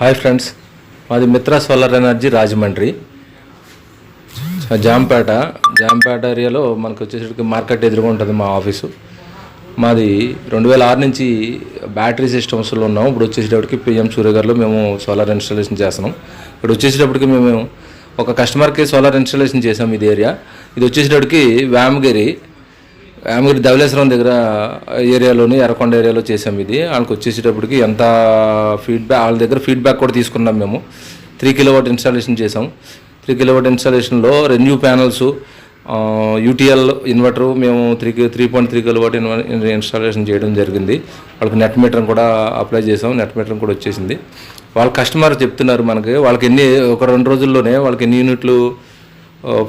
Hi friends, మాది మిత్ర solar energy Rajahmundry Jampeta ఏరియాలో మనకు వచ్చేసరికి మార్కెట్ ఎదురుగా ఉంటుంది మా ఆఫీసు. మాది 2006 నుంచి బ్యాటరీ సిస్టమ్స్లో ఉన్నాం. ఇప్పుడు వచ్చేసేటప్పటికి పిఎం సూర్యగారిలో మేము సోలార్ ఇన్స్టాలేషన్ చేస్తున్నాం. ఇప్పుడు వచ్చేసేటప్పటికి మేము ఒక కస్టమర్కి సోలార్ ఇన్స్టాలేషన్ చేసాం. ఇది వచ్చేసేటప్పటికి వేమగిరి ధవళేశ్వరం దగ్గర ఏరియాలోని ఎర్రకొండ ఏరియాలో చేసాం. వాళ్ళకి వచ్చేసేటప్పటికి ఎంత ఫీడ్బ్యాక్, వాళ్ళ దగ్గర ఫీడ్బ్యాక్ కూడా తీసుకున్నాం. మేము 3 కిలోవాట్ ఇన్స్టాలేషన్ చేసాం. 3 కిలోవాట్ ఇన్స్టాలేషన్లో రెన్యూ ప్యానల్స్, యూటీఎల్ ఇన్వర్టరు మేము 3.3 కిలోవాట్ ఇన్స్టాలేషన్ చేయడం జరిగింది. వాళ్ళకి నెట్ మీటర్ కూడా అప్లై చేసాం. నెట్ మీటర్ కూడా వచ్చేసింది. వాళ్ళ కస్టమర్ చెప్తున్నారు మనకి, వాళ్ళకి ఒక 2 రోజుల్లోనే వాళ్ళకి ఎన్ని యూనిట్లు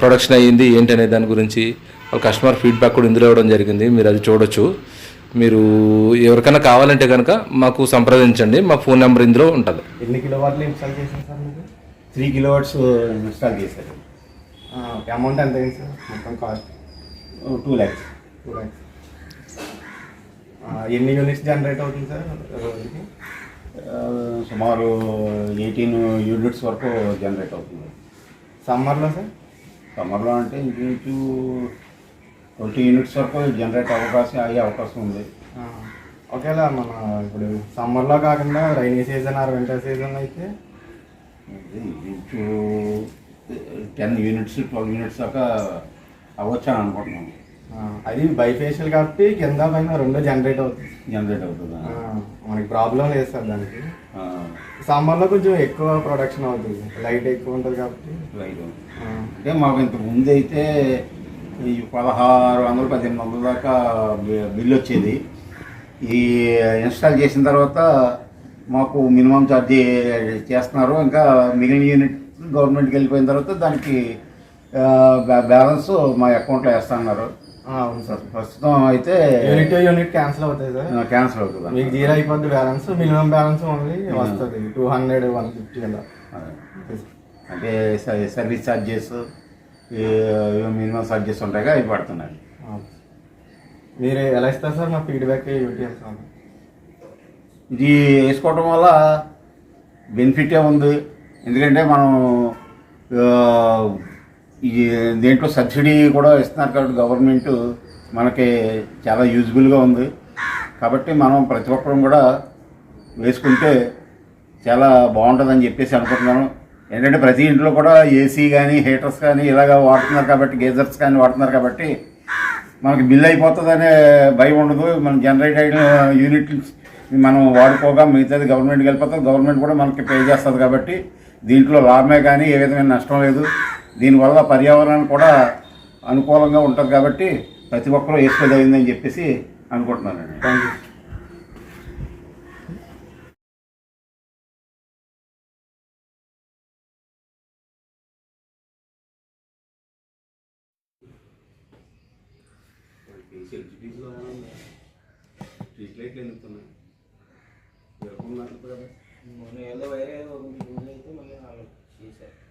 ప్రొడక్షన్ అయ్యింది ఏంటి అనే దాని గురించి వాళ్ళ కస్టమర్ ఫీడ్బ్యాక్ కూడా ఇందులో ఇవ్వడం జరిగింది. మీరు అది చూడొచ్చు. మీరు ఎవరికైనా కావాలంటే కనుక మాకు సంప్రదించండి. మా ఫోన్ నెంబర్ ఇందులో ఉంటుంది. ఎన్ని కిలోవాట్లు ఇన్స్టాల్ చేశారు సార్ మీరు? 3 కిలోవాట్స్ ఇన్స్టాల్ చేశారు. అమౌంట్ ఎంత అయింది సార్ మొత్తం కాస్ట్? 2 lakhs. ఎన్ని యూనిట్స్ జనరేట్ అవుతుంది సార్ రోజుకి? సుమారు 18 యూనిట్స్ వరకు జనరేట్ అవుతుంది. సమ్మర్లో సార్? సమ్మర్లో అంటే ఇంచుమించు 20 యూనిట్స్ వరకు జనరేట్ అయ్యే అవకాశం ఉంది. ఒకవేళ మన ఇప్పుడు సమ్మర్లో కాకుండా rainy season are winter season అయితే ఇంచు 10 యూనిట్స్ 12 యూనిట్స్ దాకా అవ్వచ్చు అని అనుకుంటున్నాను. అది బైఫేషియల్ కాబట్టి కింద పైన 2 జనరేట్ అవుతుంది. మనకి ప్రాబ్లం లేదు సార్ దానికి. సమ్మర్లో కొంచెం ఎక్కువ ప్రొడక్షన్ అవుతుంది, లైట్ ఎక్కువ ఉంటుంది కాబట్టి. అంటే మాకు ఇంత ముందు అయితే ఈ 1600-1800 దాకా బిల్లు వచ్చేది. ఈ ఇన్స్టాల్ చేసిన తర్వాత మాకు మినిమం ఛార్జీ చేస్తున్నారు. ఇంకా మిగిలిన యూనిట్ గవర్నమెంట్కి వెళ్ళిపోయిన తర్వాత దానికి బ్యాలెన్స్ మా అకౌంట్లో వేస్తున్నారు. అవును సార్. ప్రస్తుతం అయితే యూనిట్ క్యాన్సిల్ అవుతుంది సార్. క్యాన్సిల్ అవుతుంది. మీకు 0 అయిపోద్ది బ్యాలెన్స్. మినిమం బ్యాలెన్స్ ఓన్లీ వస్తుంది 200-150 అలా. అంటే సర్వీస్ ఛార్జెస్, మినిమం ఛార్జెస్ ఉంటాయి, అవి పడుతున్నాయి. మీరు ఎలా ఇస్తారు సార్ మా ఫీడ్బ్యాక్ యూటీఎల్? ఇది వేసుకోవటం వల్ల బెనిఫిటే ఉంది. ఎందుకంటే మనం ఈ దేంట్లో సబ్సిడీ కూడా ఇస్తున్నారు కాబట్టి గవర్నమెంట్ మనకి చాలా యూజ్ఫుల్గా ఉంది. కాబట్టి మనం ప్రతి ఒక్కరం కూడా వేసుకుంటే చాలా బాగుంటుందని చెప్పేసి అనుకుంటున్నాను. ఏంటంటే ప్రతి ఇంట్లో కూడా ఏసీ కానీ హీటర్స్ కానీ ఇలాగ వాడుతున్నారు కాబట్టి, గేజర్స్ కానీ వాడుతున్నారు కాబట్టి మనకి బిల్ అయిపోతుందనే భయం ఉండదు. మనం జనరేట్ అయిన యూనిట్ మనం వాడుకోగా మిగతాది గవర్నమెంట్కి వెళ్ళిపోతుంది. గవర్నమెంట్ కూడా మనకి పే చేస్తుంది కాబట్టి దీంట్లో లాభమే కానీ ఏ విధమైన నష్టం లేదు. దీనివల్ల పర్యావరణానికి కూడా అనుకూలంగా ఉంటుంది కాబట్టి ప్రతి ఒక్కరూ వేసుకోదగిందని చెప్పేసి అనుకుంటున్నానండి. Thank you. స్ట్రీట్ లైట్లు వెళ్తున్నాయి. మొన్న ఏదో వైరే అయితే మళ్ళీ చేశారు.